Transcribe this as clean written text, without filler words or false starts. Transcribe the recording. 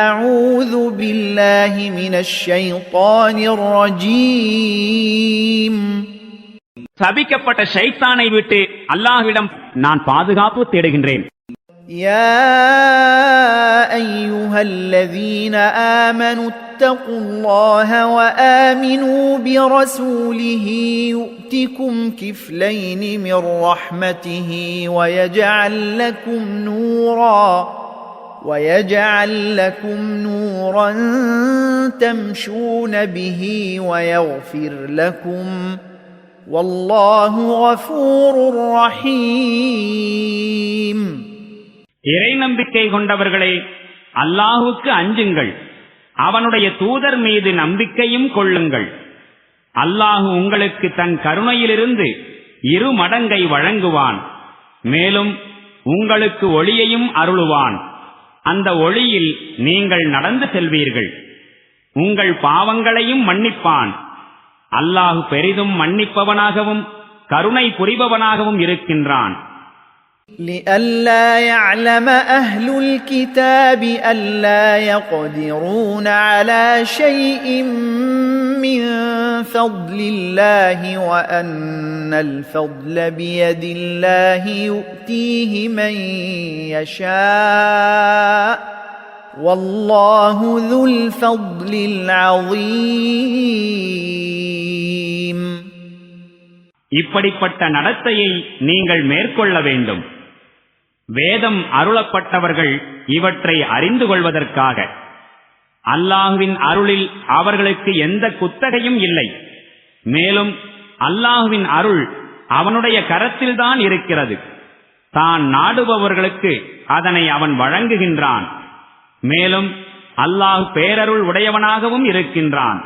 أعوذ بالله من الشيطان الرجيم. சபிக்கப்பட்ட ஷைத்தானை விட்டு அல்லாஹ்விடம் நான் பாதுகாப்பு தேடுகின்றேன். يا أيها الذين آمنوا اتقوا الله وآمنوا برسوله يؤتكم كفلين من رحمته ويجعل لكم نورا تمشون به ويغفر لكم والله غفور رحيم. இறை நம்பிக்கை கொண்டவர்களே, அல்லாஹுவுக்கு அஞ்சுங்கள், அவனுடைய தூதர் மீது நம்பிக்கையும் கொள்ளுங்கள். அல்லாஹு உங்களுக்கு தன் கருணையிலிருந்து 2 மடங்கை வழங்குவான். மேலும் உங்களுக்கு ஒளியையும் அருளுவான். அந்த ஒளியில் நீங்கள் நடந்து செல்வீர்கள். உங்கள் பாவங்களையும் மன்னிப்பான். அல்லாஹு பெரிதும் மன்னிப்பவனாகவும் கருணை புரிபவனாகவும் இருக்கின்றான். لئلا يعلم أهل الكتاب ألا يقدرون على شيء من فضل الله وأن الفضل بيد الله يؤتيه من يشاء والله ذو الفضل العظيم. இப்படிப்பட்ட நடத்தையை நீங்கள் மேற்கொள்ள வேண்டும். வேதம் அருளப்பட்டவர்கள் இவற்றை அறிந்து கொள்வதற்காக. அல்லாஹுவின் அருளில் அவர்களுக்கு எந்த குத்தகையும் இல்லை. மேலும் அல்லாஹுவின் அருள் அவனுடைய கரத்தில்தான் இருக்கிறது. தான் நாடுபவர்களுக்கு அதனை அவன் வழங்குகின்றான். மேலும் அல்லாஹ் பேரருள் உடையவனாகவும் இருக்கின்றான்.